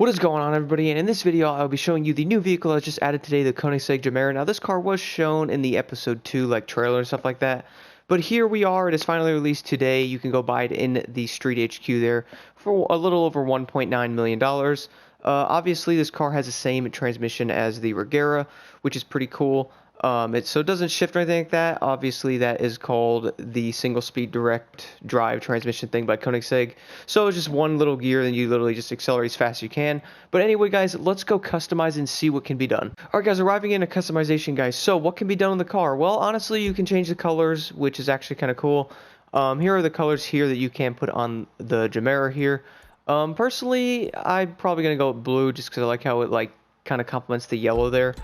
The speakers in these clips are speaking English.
What is going on, everybody? And in this video I'll be showing you the new vehicle I just added today, the Koenigsegg Gemera. Now this car was shown in the episode 2 like trailer and stuff like that, but here we are. It is finally released today. You can go buy it in the Street HQ there for a little over $1.9 million. Obviously this car has the same transmission as the Regera, which is pretty cool. So it doesn't shift or anything like that. Obviously that is called the single speed direct drive transmission thing by Koenigsegg. So it's just one little gear and you literally just accelerate as fast as you can. But anyway guys, let's go customize and see what can be done. Alright guys, arriving in a customization guys. So what can be done in the car? Well, honestly you can change the colors, which is actually kind of cool. Here are the colors here that you can put on the Gemera here. Personally I'm probably going to go with blue just because I like how it kind of complements the yellow there.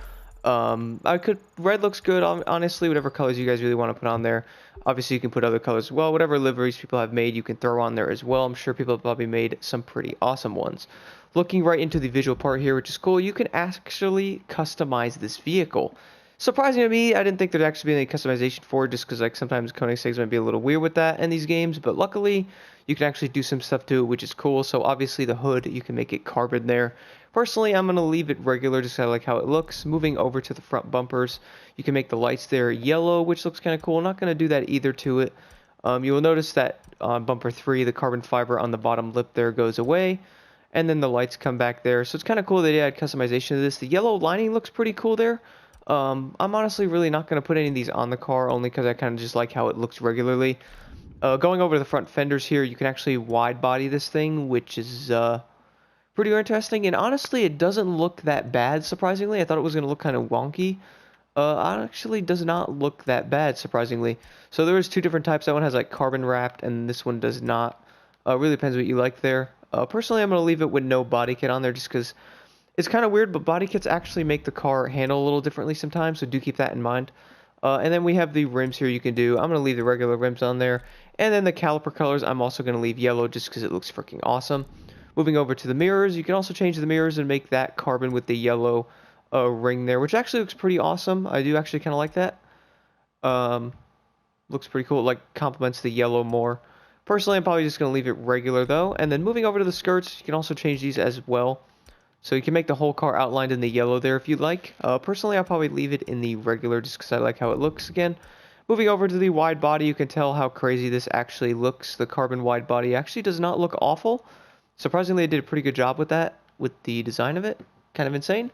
Red looks good, honestly, whatever colors you guys really want to put on there. Obviously, you can put other colors as well. Whatever liveries people have made, you can throw on there as well. I'm sure people have probably made some pretty awesome ones. Looking right into the visual part here, which is cool, you can actually customize this vehicle. Surprising to me, I didn't think there'd actually be any customization for it, just because sometimes Koenigsegg might be a little weird with that in these games, but luckily, you can actually do some stuff to it, which is cool. So obviously the hood, you can make it carbon there. Personally, I'm going to leave it regular, just kind of like how it looks. Moving over to the front bumpers, you can make the lights there yellow, which looks kind of cool. I'm not going to do that either to it. You will notice that on bumper 3, the carbon fiber on the bottom lip there goes away, and then the lights come back there. So it's kind of cool that they add customization to this. The yellow lining looks pretty cool there. I'm honestly really not going to put any of these on the car, only because I kind of just like how it looks regularly. Going over to the front fenders here, you can actually wide body this thing, which is pretty interesting, and honestly it doesn't look that bad. Surprisingly, I thought it was going to look kind of wonky. It actually does not look that bad, surprisingly. So there's two different types. That one has like carbon wrapped and this one does not. Really depends what you like there. Personally I'm going to leave it with no body kit on there just because it's kind of weird, but body kits actually make the car handle a little differently sometimes, so do keep that in mind. And then we have the rims here you can do. I'm going to leave the regular rims on there. And then the caliper colors I'm also going to leave yellow just because it looks freaking awesome. Moving over to the mirrors, you can also change the mirrors and make that carbon with the yellow ring there, which actually looks pretty awesome. I do actually kind of like that. Looks pretty cool. It like complements the yellow more. Personally, I'm probably just going to leave it regular though. And then moving over to the skirts, you can also change these as well. So you can make the whole car outlined in the yellow there if you'd like. Personally, I'll probably leave it in the regular just because I like how it looks again. Moving over to the wide body, you can tell how crazy this actually looks. The carbon wide body actually does not look awful. Surprisingly, they did a pretty good job with that, with the design of it. Kind of insane.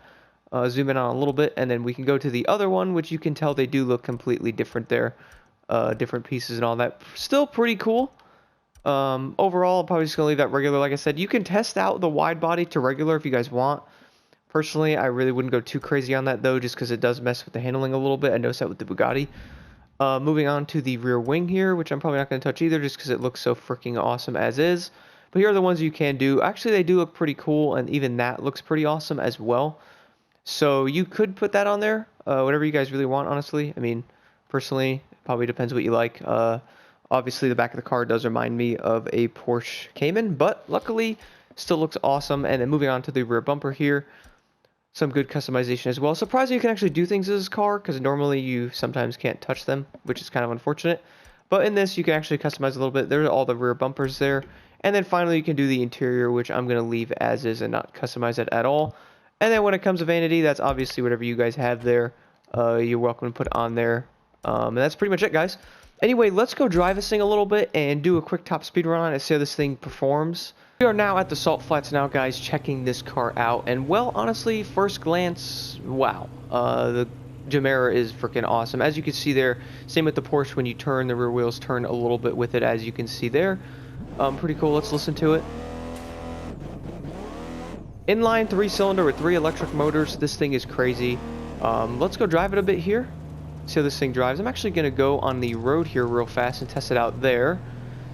Zoom in on a little bit, and then we can go to the other one, which you can tell they do look completely different there. Different pieces and all that. Still pretty cool. Overall, I'm probably just going to leave that regular. Like I said, you can test out the wide body to regular if you guys want. Personally, I really wouldn't go too crazy on that, though, just because it does mess with the handling a little bit. I noticed that with the Bugatti. Moving on to the rear wing here, which I'm probably not going to touch either, just because it looks so freaking awesome as is. But here are the ones you can do. Actually, they do look pretty cool, and even that looks pretty awesome as well. So you could put that on there, whatever you guys really want, honestly. I mean, personally, it probably depends what you like. Obviously, the back of the car does remind me of a Porsche Cayman, but luckily, still looks awesome. And then moving on to the rear bumper here, some good customization as well. Surprising you can actually do things in this car, because normally you sometimes can't touch them, which is kind of unfortunate. But in this, you can actually customize a little bit. There's all the rear bumpers there. And then finally, you can do the interior, which I'm going to leave as is and not customize it at all. And then when it comes to vanity, that's obviously whatever you guys have there. You're welcome to put on there. And that's pretty much it, guys. Anyway, let's go drive this thing a little bit and do a quick top speed run on it and see how this thing performs. We are now at the Salt Flats now, guys, checking this car out. And, well, honestly, first glance, wow. The Gemera is freaking awesome. As you can see there, same with the Porsche. When you turn, the rear wheels turn a little bit with it, as you can see there. Pretty cool. Let's listen to it. Inline 3-cylinder with 3 electric motors. This thing is crazy. Let's go drive it a bit here. See how this thing drives. I'm actually going to go on the road here real fast and test it out there.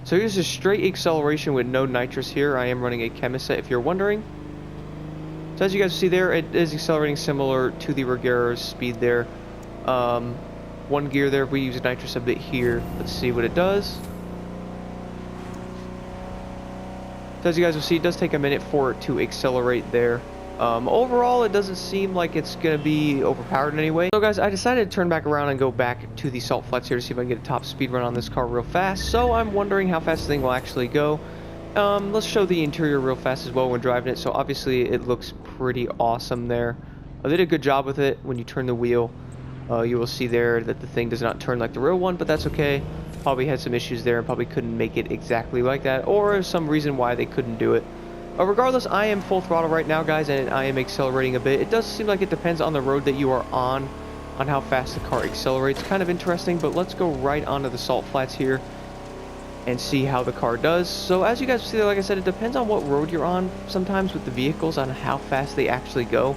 So here's a straight acceleration with no nitrous here. I am running a Chemist set if you're wondering. So as you guys see there, it is accelerating similar to the Regera's speed there. One gear there. We use nitrous a bit here. Let's see what it does. So as you guys will see, it does take a minute for it to accelerate there. Overall, it doesn't seem like it's going to be overpowered in any way. So guys, I decided to turn back around and go back to the Salt Flats here to see if I can get a top speed run on this car real fast. So I'm wondering how fast the thing will actually go. Let's show the interior real fast as well when driving it. So obviously it looks pretty awesome there. They did a good job with it. When you turn the wheel, you will see there that the thing does not turn like the real one, but that's okay. Probably had some issues there and probably couldn't make it exactly like that, or some reason why they couldn't do it. Regardless, I am full throttle right now, guys, and I am accelerating a bit. It does seem like it depends on the road that you are on how fast the car accelerates. Kind of interesting, but let's go right onto the salt flats here and see how the car does. So as you guys see, like I said, it depends on what road you're on sometimes with the vehicles on how fast they actually go.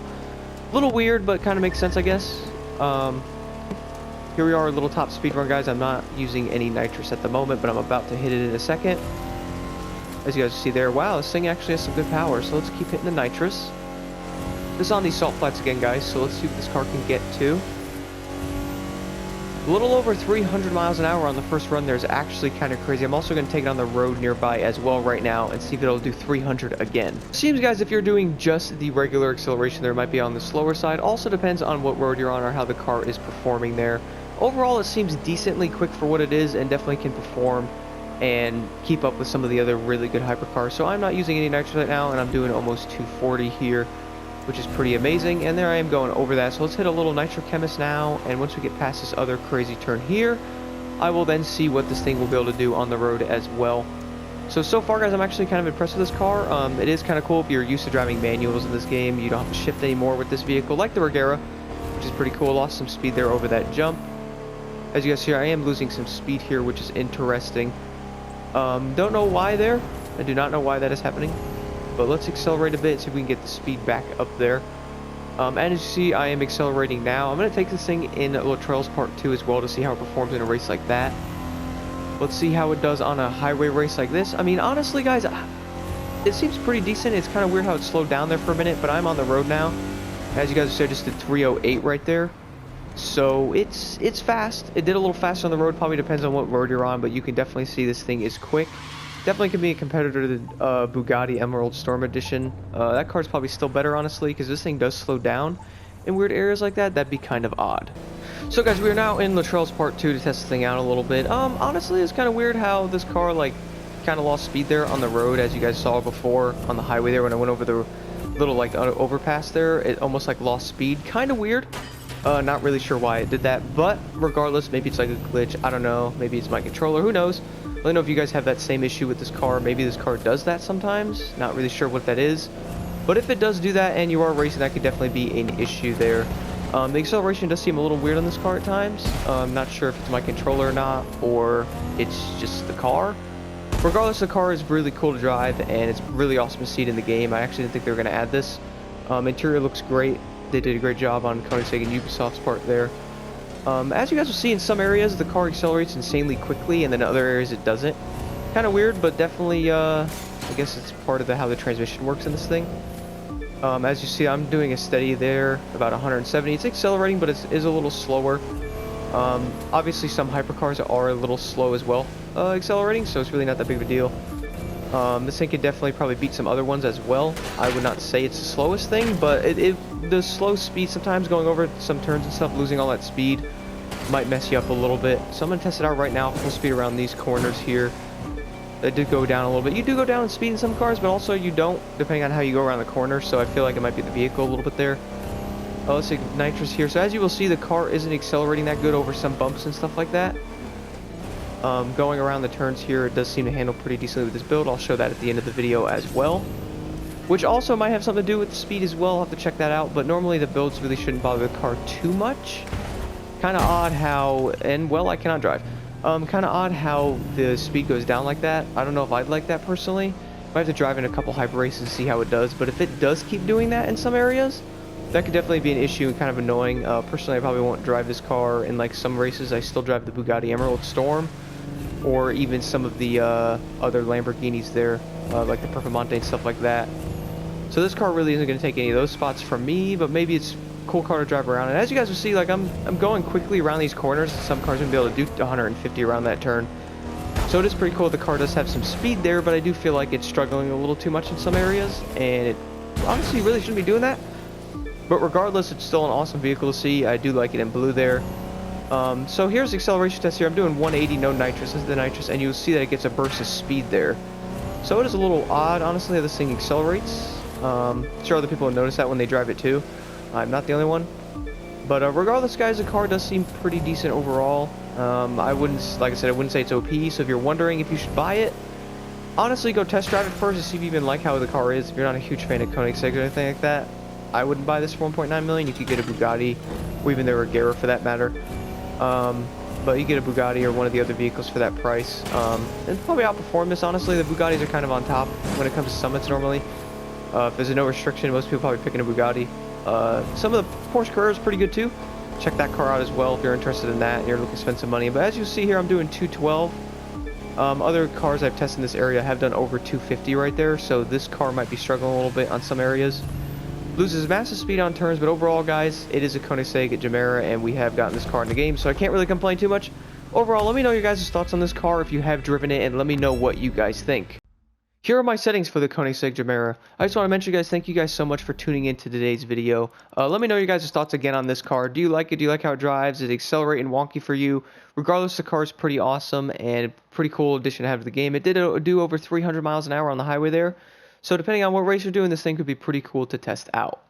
A little weird, but kind of makes sense, I guess. Here we are, a little top speed run, guys. I'm not using any nitrous at the moment, but I'm about to hit it in a second. As you guys see there, wow, this thing actually has some good power, so let's keep hitting the nitrous. This is on these salt flats again, guys, so let's see what this car can get to. A little over 300 miles an hour on the first run there is actually kind of crazy. I'm also going to take it on the road nearby as well right now and see if it'll do 300 again. Seems, guys, if you're doing just the regular acceleration there, it might be on the slower side. Also depends on what road you're on or how the car is performing there. Overall, it seems decently quick for what it is and definitely can perform and keep up with some of the other really good hypercars. So I'm not using any nitrous right now, and I'm doing almost 240 here, which is pretty amazing. And there I am going over that. So let's hit a little Nitro Chemist now, and once we get past this other crazy turn here, I will then see what this thing will be able to do on the road as well. So far, guys, I'm actually kind of impressed with this car. It is kind of cool if you're used to driving manuals in this game. You don't have to shift anymore with this vehicle, like the Regera, which is pretty cool. Lost some speed there over that jump. As you guys see, I am losing some speed here, which is interesting. Don't know why there. I do not know why that is happening. But let's accelerate a bit, see if we can get the speed back up there. And as you see, I am accelerating now. I'm going to take this thing in Latrell's Part 2 as well to see how it performs in a race like that. Let's see how it does on a highway race like this. I mean, honestly, guys, it seems pretty decent. It's kind of weird how it slowed down there for a minute, but I'm on the road now. As you guys said, just did 308 right there. So it's fast. It did a little faster on the road. Probably depends on what road you're on, but you can definitely see this thing is quick. Definitely can be a competitor to the Bugatti Emerald Storm Edition. That car's probably still better, honestly, because this thing does slow down in weird areas like that. That'd be kind of odd. So, guys, we are now in Latrell's Part 2 to test the thing out a little bit. Honestly, it's kind of weird how this car, like, kind of lost speed there on the road, as you guys saw before on the highway there when I went over the little, like, overpass there. It almost, like, lost speed. Kind of weird. Not really sure why it did that, but regardless, maybe it's like a glitch. I don't know. Maybe it's my controller. Who knows? Let me know if you guys have that same issue with this car. Maybe this car does that sometimes. Not really sure what that is. But if it does do that and you are racing, that could definitely be an issue there. The acceleration does seem a little weird on this car at times. I'm not sure if it's my controller or not, or it's just the car. Regardless, the car is really cool to drive, and it's really awesome to see it in the game. I actually didn't think they were going to add this. Interior looks great. They did a great job on Koenigsegg and Ubisoft's part there. As you guys will see, in some areas the car accelerates insanely quickly, and then in other areas it doesn't. Kind of weird, but definitely, I guess it's part of how the transmission works in this thing. As you see, I'm doing a steady there, about 170. It's accelerating, but it is a little slower. Obviously, some hypercars are a little slow as well, accelerating, so it's really not that big of a deal. This thing could definitely probably beat some other ones as well. I would not say it's the slowest thing, but the slow speed, sometimes going over some turns and stuff, losing all that speed might mess you up a little bit. So I'm going to test it out right now, full speed around these corners here. It did go down a little bit. You do go down in speed in some cars, but also you don't, depending on how you go around the corner, so I feel like it might be the vehicle a little bit there. Let's see, nitrous here. So as you will see, the car isn't accelerating that good over some bumps and stuff like that. Going around the turns here, it does seem to handle pretty decently with this build. I'll show that at the end of the video as well, which also might have something to do with the speed as well. I'll have to check that out, but normally the builds really shouldn't bother the car too much. Kind of odd how, and well, I cannot drive. Kind of odd how the speed goes down like that. I don't know if I'd like that personally. I have to drive in a couple hyper races and see how it does, but if it does keep doing that in some areas, that could definitely be an issue and kind of annoying. Personally, I probably won't drive this car in like some races. I still drive the Bugatti Emerald Storm, or even some of the other Lamborghinis there, like the Performante and stuff like that. So this car really isn't going to take any of those spots from me, but maybe it's a cool car to drive around. And as you guys will see, like I'm going quickly around these corners. Some cars are going to be able to do 150 around that turn. So it is pretty cool. The car does have some speed there, but I do feel like it's struggling a little too much in some areas, and it honestly really shouldn't be doing that. But regardless, it's still an awesome vehicle to see. I do like it in blue there. So here's the acceleration test here. I'm doing 180, no nitrous. This is the nitrous, and you'll see that it gets a burst of speed there. So it is a little odd, honestly, how this thing accelerates. Sure other people have noticed that when they drive it too. I'm not the only one. But regardless, guys, the car does seem pretty decent overall. I wouldn't, like I said, I wouldn't say it's OP. So if you're wondering if you should buy it, honestly, go test drive it first to see if you even like how the car is. If you're not a huge fan of Koenigsegg or anything like that, I wouldn't buy this for 1.9 million. You could get a Bugatti, or even the Regera for that matter. But you get a Bugatti or one of the other vehicles for that price. And probably outperform this, honestly. The Bugattis are kind of on top when it comes to summits normally. If there's no restriction, most people probably picking a Bugatti. Some of the Porsche Carrera is pretty good too. Check that car out as well if you're interested in that and you're looking to spend some money. But as you see here, I'm doing 212. Other cars I've tested in this area have done over 250 right there, so this car might be struggling a little bit on some areas. Loses massive speed on turns, but overall, guys, it is a Koenigsegg Gemera, and we have gotten this car in the game, so I can't really complain too much. Overall, let me know your guys' thoughts on this car if you have driven it, and let me know what you guys think. Here are my settings for the Koenigsegg Gemera. I just want to mention, guys, thank you guys so much for tuning into today's video. Let me know your guys' thoughts again on this car. Do you like it? Do you like how it drives? Is it accelerating wonky for you? Regardless, the car is pretty awesome and pretty cool addition to have to the game. It did do over 300 miles an hour on the highway there. So depending on what race you're doing, this thing could be pretty cool to test out.